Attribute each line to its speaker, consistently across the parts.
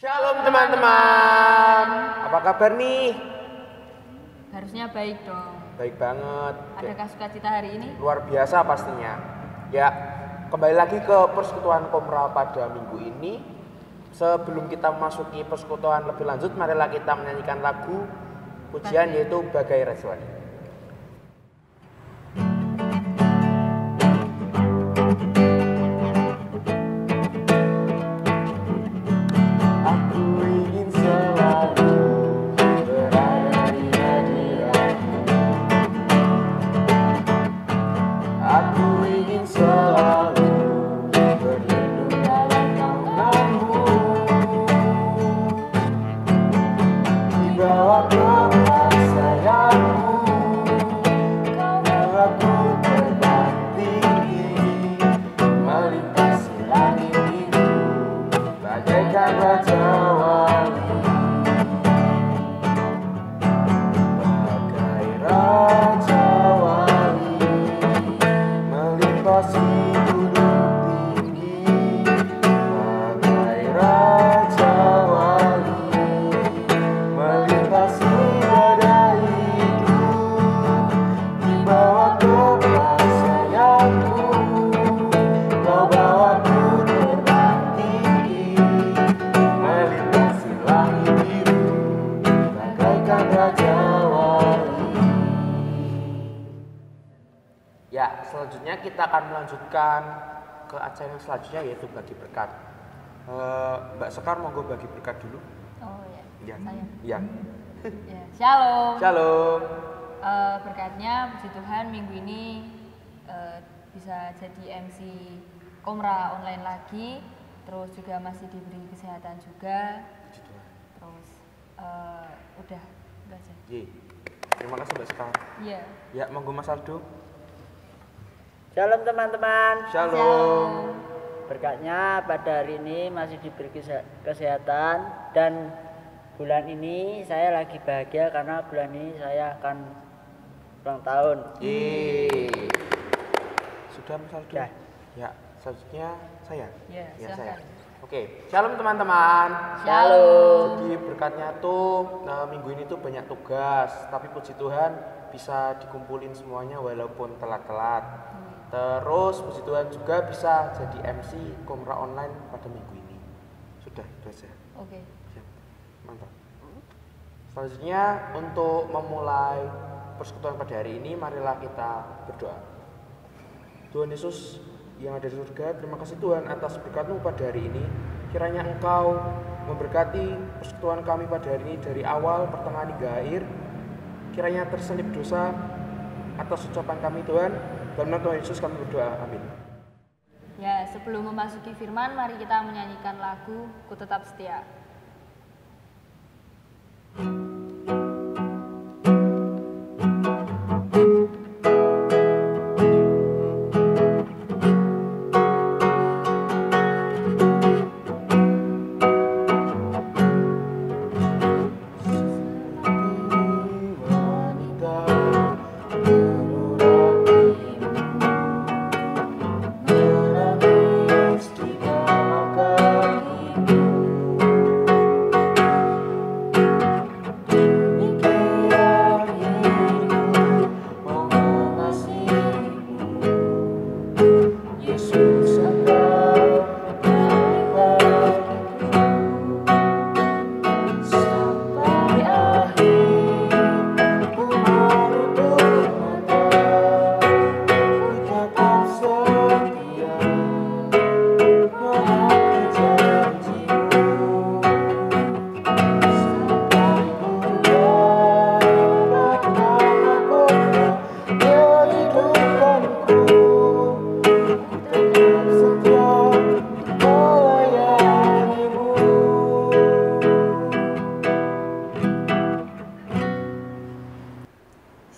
Speaker 1: Shalom teman-teman, apa kabar nih?
Speaker 2: Harusnya baik dong.
Speaker 1: Baik banget.
Speaker 2: Adakah sukacita hari ini?
Speaker 1: Luar biasa pastinya. Ya, kembali lagi ke Persekutuan Komra pada minggu ini. Sebelum kita memasuki persekutuan lebih lanjut, marilah kita menyanyikan lagu pujian yaitu Bagai Rajawali. Ya, selanjutnya kita akan melanjutkan ke acara yang selanjutnya yaitu bagi berkat. Mbak Sekar monggo bagi berkat dulu.
Speaker 2: Oh ya,
Speaker 1: Ya.
Speaker 2: saya.
Speaker 1: Ya.
Speaker 2: Ya. Shalom.
Speaker 1: Shalom.
Speaker 2: Berkatnya puji Tuhan minggu ini bisa jadi MC Komra online lagi, terus juga masih diberi kesehatan juga. Terus udah aja.
Speaker 1: Terima kasih Mbak Sekar.
Speaker 2: Iya.
Speaker 1: Ya, monggo Mas Aldo.
Speaker 3: Shalom teman-teman.
Speaker 1: Shalom.
Speaker 3: Berkatnya pada hari ini masih diberi kesehatan dan bulan ini saya lagi bahagia karena bulan ini saya akan ulang tahun.
Speaker 1: Sudah Mas Aldo?
Speaker 3: Ya.
Speaker 1: Ya, selanjutnya saya.
Speaker 2: Ya,
Speaker 1: Saya.
Speaker 2: silakan.
Speaker 1: Oke, shalom teman-teman.
Speaker 3: Shalom.
Speaker 1: Jadi berkatnya tuh minggu ini tuh banyak tugas, tapi puji Tuhan bisa dikumpulin semuanya walaupun telat-telat. Terus puji Tuhan juga bisa jadi MC Komra online pada minggu ini. Sudah, itu aja.
Speaker 2: Oke.
Speaker 1: Siap. Mantap. Selanjutnya untuk memulai persekutuan pada hari ini, marilah kita berdoa. Tuhan Yesus yang ada di surga, terima kasih Tuhan atas berkat-Mu pada hari ini. Kiranya Engkau memberkati persekutuan kami pada hari ini dari awal, pertengahan hingga akhir. Kiranya terselip dosa atas ucapan kami Tuhan. Dalam nama Tuhan Yesus kami berdoa, amin.
Speaker 2: Ya, sebelum memasuki firman, mari kita menyanyikan lagu Ku Tetap Setia.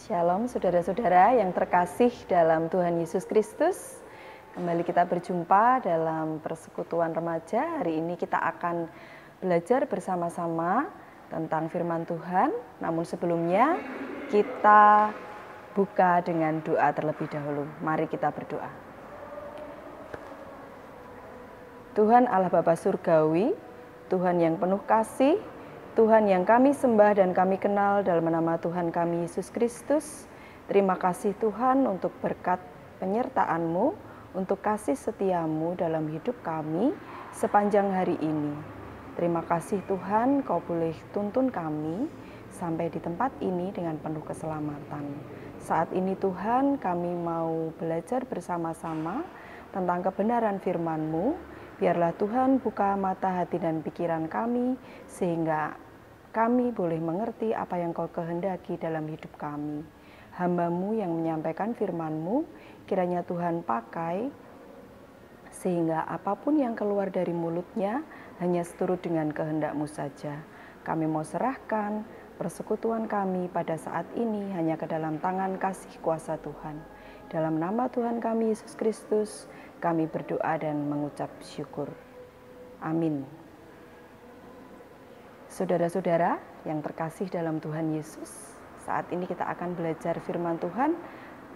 Speaker 4: Shalom saudara-saudara yang terkasih dalam Tuhan Yesus Kristus. Kembali kita berjumpa dalam persekutuan remaja. Hari ini kita akan belajar bersama-sama tentang firman Tuhan. Namun sebelumnya kita buka dengan doa terlebih dahulu. Mari kita berdoa. Tuhan Allah Bapa Surgawi, Tuhan yang penuh kasih, Tuhan yang kami sembah dan kami kenal dalam nama Tuhan kami Yesus Kristus. Terima kasih Tuhan untuk berkat penyertaan-Mu, untuk kasih setia-Mu dalam hidup kami sepanjang hari ini. Terima kasih Tuhan, Kau boleh tuntun kami sampai di tempat ini dengan penuh keselamatan. Saat ini Tuhan, kami mau belajar bersama-sama tentang kebenaran firman-Mu. Biarlah Tuhan buka mata hati dan pikiran kami, sehingga kami boleh mengerti apa yang Kau kehendaki dalam hidup kami. Hamba-Mu yang menyampaikan firman-Mu, kiranya Tuhan pakai, sehingga apapun yang keluar dari mulutnya hanya seturut dengan kehendak-Mu saja. Kami mau serahkan persekutuan kami pada saat ini hanya ke dalam tangan kasih kuasa Tuhan. Dalam nama Tuhan kami Yesus Kristus, kami berdoa dan mengucap syukur. Amin. Saudara-saudara yang terkasih dalam Tuhan Yesus, saat ini kita akan belajar firman Tuhan.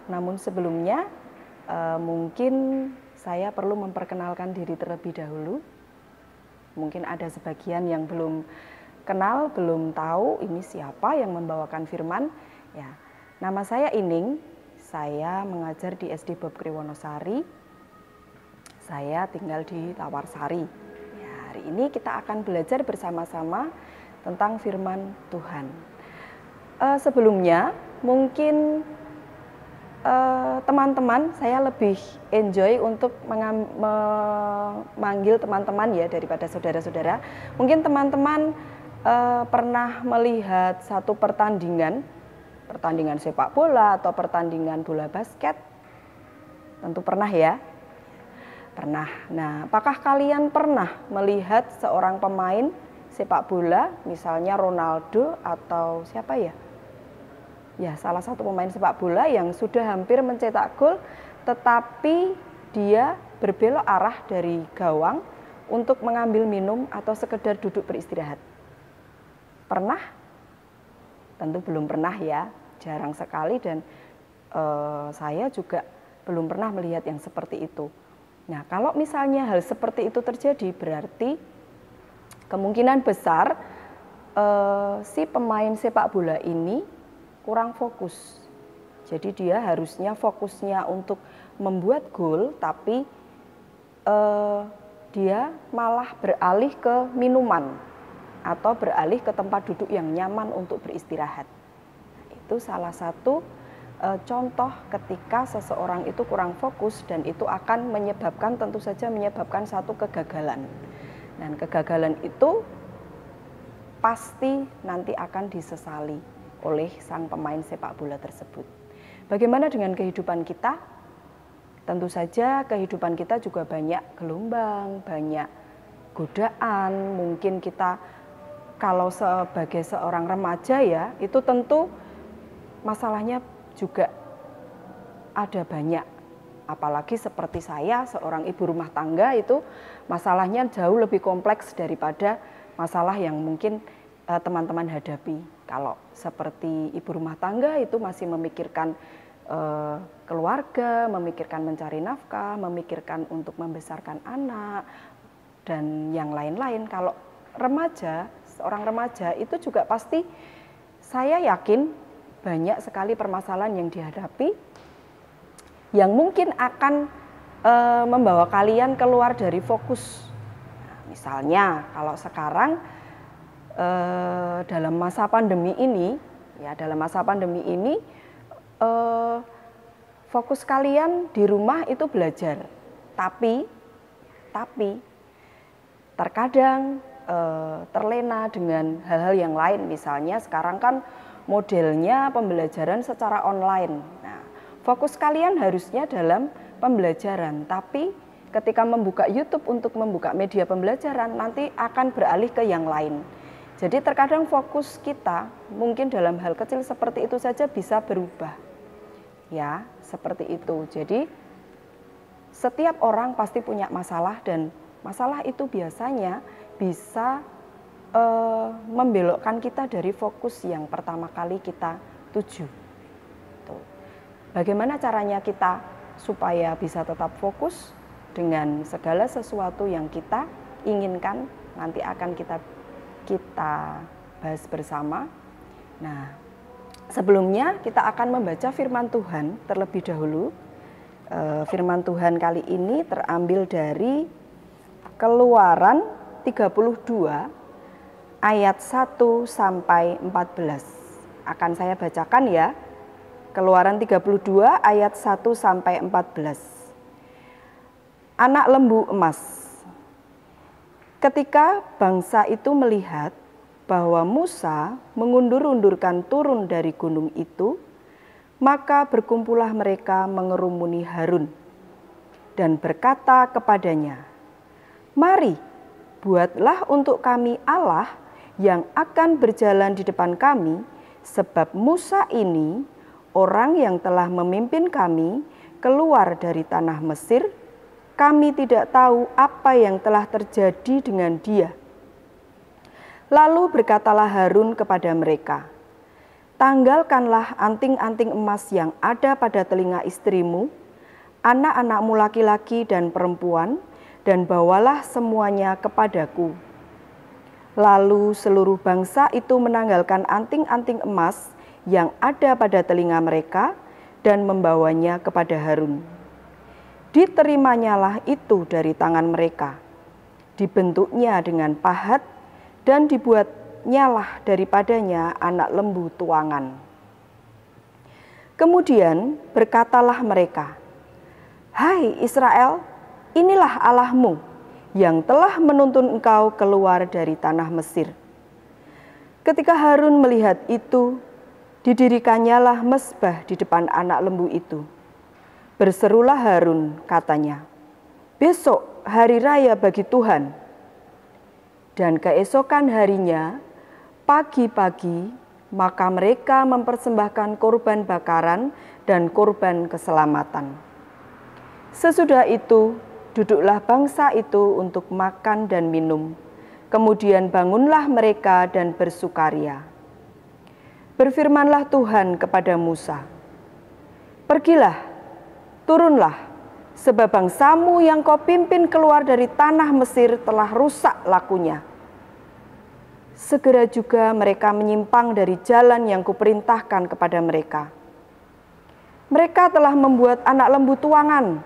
Speaker 4: Namun sebelumnya, mungkin saya perlu memperkenalkan diri terlebih dahulu. Mungkin ada sebagian yang belum kenal, belum tahu ini siapa yang membawakan firman. Ya, nama saya Ining, saya mengajar di SD Bob Kriwonosari. Saya tinggal di Tawarsari. Ya, hari ini kita akan belajar bersama-sama tentang firman Tuhan. Sebelumnya, mungkin teman-teman, saya lebih enjoy untuk memanggil teman-teman ya daripada saudara-saudara. Mungkin teman-teman pernah melihat satu pertandingan sepak bola atau pertandingan bola basket? Tentu pernah ya? Pernah. Nah, apakah kalian pernah melihat seorang pemain sepak bola, misalnya Ronaldo atau siapa ya? Ya, salah satu pemain sepak bola yang sudah hampir mencetak gol, tetapi dia berbelok arah dari gawang untuk mengambil minum atau sekedar duduk beristirahat. Pernah? Tentu belum pernah ya, jarang sekali, dan saya juga belum pernah melihat yang seperti itu. Nah, kalau misalnya hal seperti itu terjadi, berarti kemungkinan besar si pemain sepak bola ini kurang fokus. Jadi dia harusnya fokusnya untuk membuat gol, tapi dia malah beralih ke minuman atau beralih ke tempat duduk yang nyaman untuk beristirahat. Itu salah satu contoh ketika seseorang itu kurang fokus, dan itu akan menyebabkan, tentu saja menyebabkan satu kegagalan. Dan kegagalan itu pasti nanti akan disesali oleh sang pemain sepak bola tersebut. Bagaimana dengan kehidupan kita? Tentu saja kehidupan kita juga banyak gelombang, banyak godaan. Mungkin kita kalau sebagai seorang remaja ya, itu tentu masalahnya juga ada banyak. Apalagi seperti saya, seorang ibu rumah tangga, itu masalahnya jauh lebih kompleks daripada masalah yang mungkin teman-teman hadapi. Kalau seperti ibu rumah tangga itu masih memikirkan keluarga, memikirkan mencari nafkah, memikirkan untuk membesarkan anak, dan yang lain-lain. Kalau remaja, seorang remaja itu juga pasti, saya yakin banyak sekali permasalahan yang dihadapi yang mungkin akan membawa kalian keluar dari fokus. Nah, misalnya kalau sekarang dalam masa pandemi ini, fokus kalian di rumah itu belajar. Tapi terkadang terlena dengan hal-hal yang lain. Misalnya sekarang kan modelnya pembelajaran secara online. Nah, fokus kalian harusnya dalam pembelajaran, tapi ketika membuka YouTube untuk membuka media pembelajaran, nanti akan beralih ke yang lain. Jadi terkadang fokus kita mungkin dalam hal kecil seperti itu saja bisa berubah. Ya, seperti itu. Jadi setiap orang pasti punya masalah, dan masalah itu biasanya bisa membelokkan kita dari fokus yang pertama kali kita tuju. Tuh. Bagaimana caranya kita supaya bisa tetap fokus dengan segala sesuatu yang kita inginkan? nanti akan kita bahas bersama. Nah, sebelumnya kita akan membaca firman Tuhan terlebih dahulu. Firman Tuhan kali ini terambil dari Keluaran 32 ayat 1 sampai 14. Akan saya bacakan ya. Keluaran 32 ayat 1 sampai 14. Anak lembu emas. Ketika bangsa itu melihat bahwa Musa mengundur-undurkan turun dari gunung itu, maka berkumpullah mereka mengerumuni Harun dan berkata kepadanya, "Mari, buatlah untuk kami Allah yang akan berjalan di depan kami, sebab Musa ini orang yang telah memimpin kami keluar dari tanah Mesir. Kami tidak tahu apa yang telah terjadi dengan dia." Lalu berkatalah Harun kepada mereka, "Tanggalkanlah anting-anting emas yang ada pada telinga istrimu, anak-anakmu laki-laki dan perempuan, dan bawalah semuanya kepadaku." Lalu seluruh bangsa itu menanggalkan anting-anting emas yang ada pada telinga mereka dan membawanya kepada Harun. Diterimanya itu dari tangan mereka, dibentuknya dengan pahat, dan dibuatnyalah daripadanya anak lembu tuangan. Kemudian berkatalah mereka, "Hai Israel, inilah Allahmu yang telah menuntun engkau keluar dari tanah Mesir." Ketika Harun melihat itu, didirikannyalah mezbah di depan anak lembu itu. Berserulah Harun, katanya, "Besok hari raya bagi Tuhan." Dan keesokan harinya, pagi-pagi, maka mereka mempersembahkan korban bakaran dan korban keselamatan. Sesudah itu, duduklah bangsa itu untuk makan dan minum. Kemudian bangunlah mereka dan bersukaria. Berfirmanlah Tuhan kepada Musa, "Pergilah, turunlah, sebab bangsamu yang kau pimpin keluar dari tanah Mesir telah rusak lakunya." Segera juga mereka menyimpang dari jalan yang kuperintahkan kepada mereka. Mereka telah membuat anak lembu tuangan,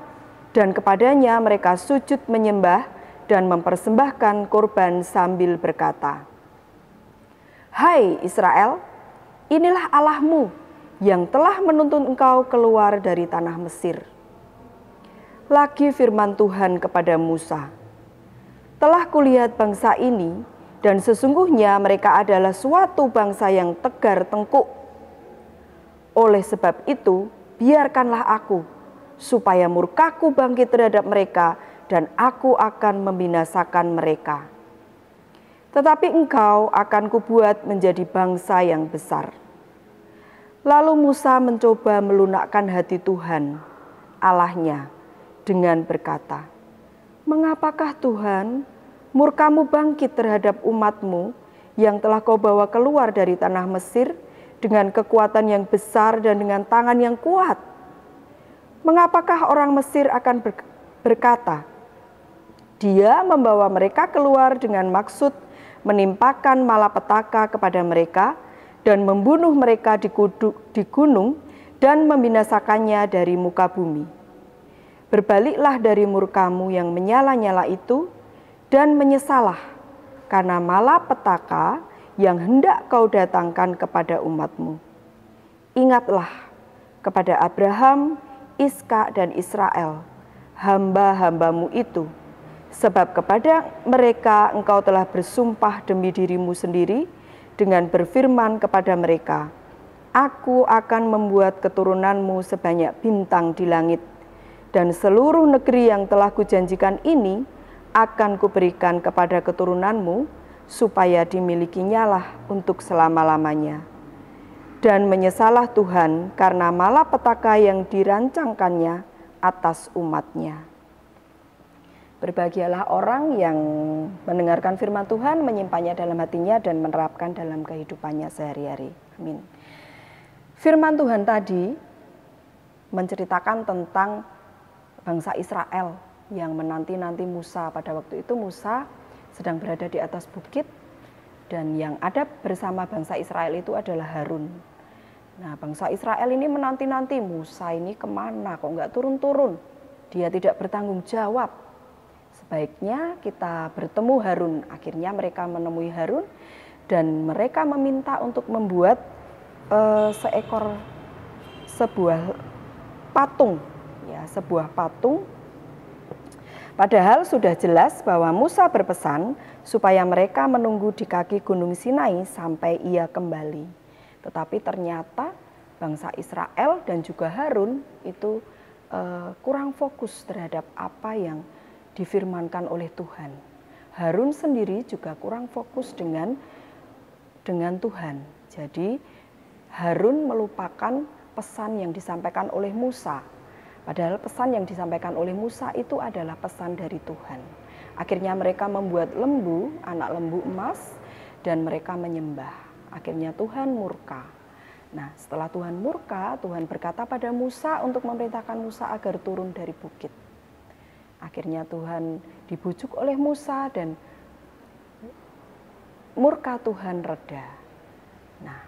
Speaker 4: dan kepadanya mereka sujud menyembah dan mempersembahkan korban sambil berkata, "Hai Israel, inilah Allahmu yang telah menuntun engkau keluar dari tanah Mesir." Lagi firman Tuhan kepada Musa, "Telah kulihat bangsa ini, dan sesungguhnya mereka adalah suatu bangsa yang tegar tengkuk. Oleh sebab itu, biarkanlah aku, supaya murkaku bangkit terhadap mereka, dan aku akan membinasakan mereka. Tetapi engkau akan kubuat menjadi bangsa yang besar." Lalu Musa mencoba melunakkan hati Tuhan, Allahnya, dengan berkata, "Mengapakah Tuhan, murkamu bangkit terhadap umatmu yang telah kau bawa keluar dari tanah Mesir dengan kekuatan yang besar dan dengan tangan yang kuat? Mengapakah orang Mesir akan berkata, 'Dia membawa mereka keluar dengan maksud menimpakan malapetaka kepada mereka dan membunuh mereka di gunung dan membinasakannya dari muka bumi?' Berbaliklah dari murkamu yang menyala-nyala itu, dan menyesalah karena malapetaka yang hendak kau datangkan kepada umatmu. Ingatlah kepada Abraham, Iskak, dan Israel, hamba-hambamu itu, sebab kepada mereka engkau telah bersumpah demi dirimu sendiri dengan berfirman kepada mereka, 'Aku akan membuat keturunanmu sebanyak bintang di langit, dan seluruh negeri yang telah kujanjikan ini akan kuberikan kepada keturunanmu, supaya dimilikinyalah untuk selama-lamanya.' Dan menyesalah Tuhan karena malapetaka yang dirancangkannya atas umatnya." Berbahagialah orang yang mendengarkan firman Tuhan, menyimpannya dalam hatinya, dan menerapkan dalam kehidupannya sehari-hari. Amin. Firman Tuhan tadi menceritakan tentang bangsa Israel yang menanti-nanti Musa. Pada waktu itu Musa sedang berada di atas bukit, dan yang ada bersama bangsa Israel itu adalah Harun. Nah, bangsa Israel ini menanti-nanti, Musa ini kemana kok nggak turun-turun, dia tidak bertanggung jawab. Sebaiknya kita bertemu Harun. Akhirnya mereka menemui Harun dan mereka meminta untuk membuat sebuah patung, ya, sebuah patung. Padahal sudah jelas bahwa Musa berpesan supaya mereka menunggu di kaki Gunung Sinai sampai ia kembali. Tetapi ternyata bangsa Israel dan juga Harun itu kurang fokus terhadap apa yang difirmankan oleh Tuhan. Harun sendiri juga kurang fokus dengan Tuhan. Jadi Harun melupakan pesan yang disampaikan oleh Musa. Padahal pesan yang disampaikan oleh Musa itu adalah pesan dari Tuhan. Akhirnya mereka membuat lembu, anak lembu emas, dan mereka menyembah. Akhirnya Tuhan murka. Nah, setelah Tuhan murka, Tuhan berkata pada Musa untuk memerintahkan Musa agar turun dari bukit. Akhirnya Tuhan dibujuk oleh Musa dan murka Tuhan reda. Nah,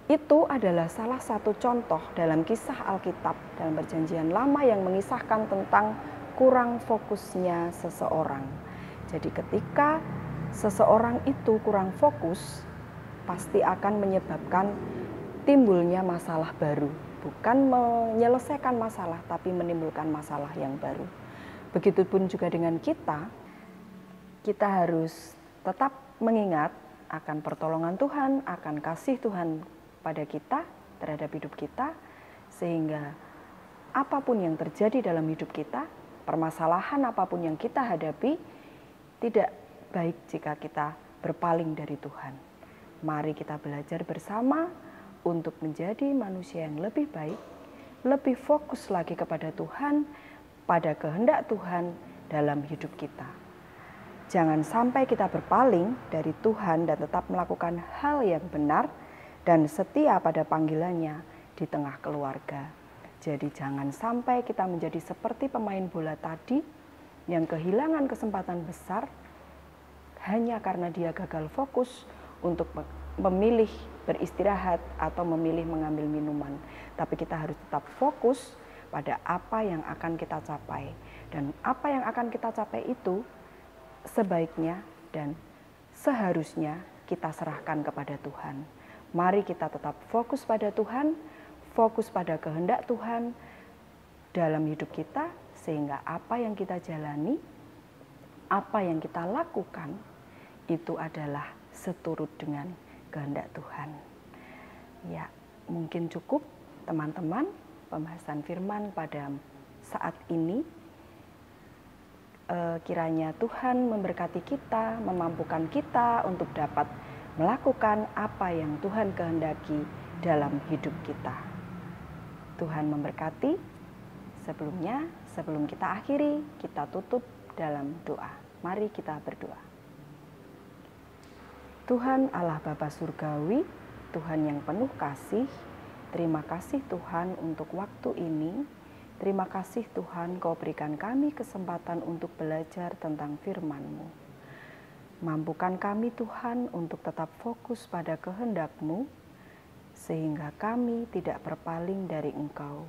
Speaker 4: itu adalah salah satu contoh dalam kisah Alkitab dalam Perjanjian Lama yang mengisahkan tentang kurang fokusnya seseorang. Jadi ketika seseorang itu kurang fokus, pasti akan menyebabkan timbulnya masalah baru. Bukan menyelesaikan masalah, tapi menimbulkan masalah yang baru. Begitupun juga dengan kita harus tetap mengingat akan pertolongan Tuhan, akan kasih Tuhan pada kita, terhadap hidup kita, sehingga apapun yang terjadi dalam hidup kita, permasalahan apapun yang kita hadapi, tidak baik jika kita berpaling dari Tuhan. Mari kita belajar bersama untuk menjadi manusia yang lebih baik, lebih fokus lagi kepada Tuhan, pada kehendak Tuhan dalam hidup kita. Jangan sampai kita berpaling dari Tuhan dan tetap melakukan hal yang benar dan setia pada panggilannya di tengah keluarga. Jadi jangan sampai kita menjadi seperti pemain bola tadi yang kehilangan kesempatan besar hanya karena dia gagal fokus untuk memilih beristirahat atau memilih mengambil minuman. Tapi kita harus tetap fokus pada apa yang akan kita capai. Dan apa yang akan kita capai itu sebaiknya dan seharusnya kita serahkan kepada Tuhan. Mari kita tetap fokus pada Tuhan, fokus pada kehendak Tuhan dalam hidup kita, sehingga apa yang kita jalani, apa yang kita lakukan, itu adalah seturut dengan kehendak Tuhan. Ya, mungkin cukup teman-teman pembahasan firman pada saat ini. Kiranya Tuhan memberkati kita, memampukan kita untuk dapat melakukan apa yang Tuhan kehendaki dalam hidup kita. Tuhan memberkati. Sebelum kita akhiri, kita tutup dalam doa. Mari kita berdoa. Tuhan Allah Bapa Surgawi, Tuhan yang penuh kasih, terima kasih Tuhan untuk waktu ini. Terima kasih Tuhan, Kau berikan kami kesempatan untuk belajar tentang firman-Mu. Mampukan kami Tuhan untuk tetap fokus pada kehendak-Mu, sehingga kami tidak berpaling dari Engkau.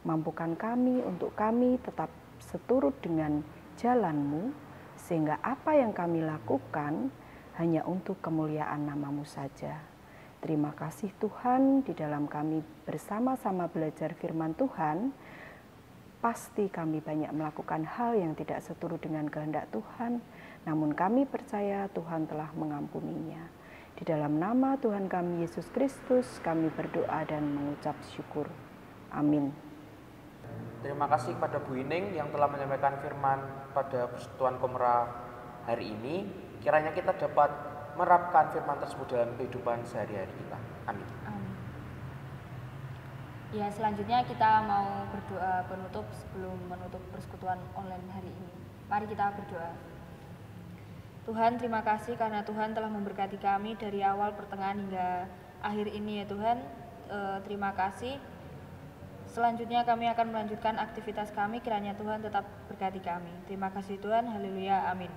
Speaker 4: Mampukan kami untuk kami tetap seturut dengan jalan-Mu, sehingga apa yang kami lakukan hanya untuk kemuliaan nama-Mu saja. Terima kasih Tuhan, di dalam kami bersama-sama belajar firman Tuhan, pasti kami banyak melakukan hal yang tidak seturut dengan kehendak Tuhan, namun kami percaya Tuhan telah mengampuninya. Di dalam nama Tuhan kami Yesus Kristus, kami berdoa dan mengucap syukur. Amin.
Speaker 1: Terima kasih kepada Bu Ining yang telah menyampaikan firman pada Persekutuan Komra hari ini. Kiranya kita dapat menerapkan firman tersebut dalam kehidupan sehari-hari kita. Amin.
Speaker 2: Ya, selanjutnya kita mau berdoa penutup sebelum menutup persekutuan online hari ini. Mari kita berdoa. Tuhan, terima kasih karena Tuhan telah memberkati kami dari awal, pertengahan hingga akhir ini ya Tuhan. Terima kasih. Selanjutnya kami akan melanjutkan aktivitas kami, kiranya Tuhan tetap berkati kami. Terima kasih Tuhan, haleluya, amin.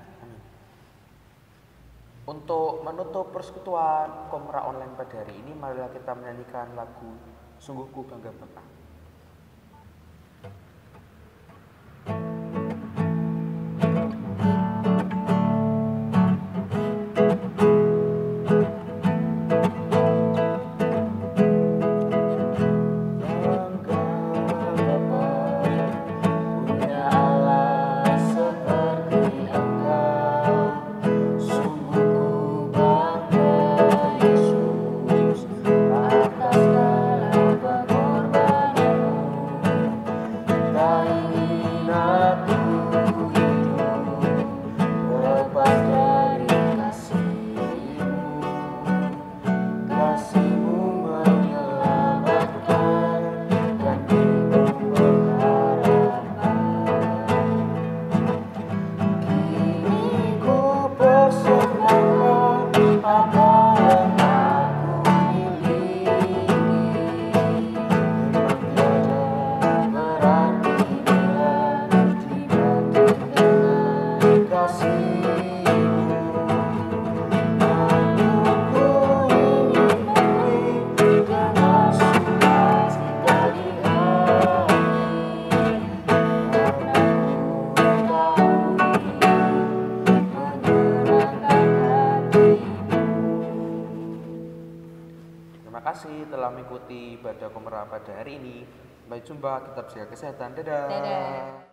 Speaker 1: Untuk menutup persekutuan Komra online pada hari ini, marilah kita menyanyikan lagu Sungguh Ku Bangga Bapa. Terima kasih telah mengikuti ibadah Komra pada hari ini. Sampai jumpa, tetap jaga kesehatan. Dadah.
Speaker 2: Dadah.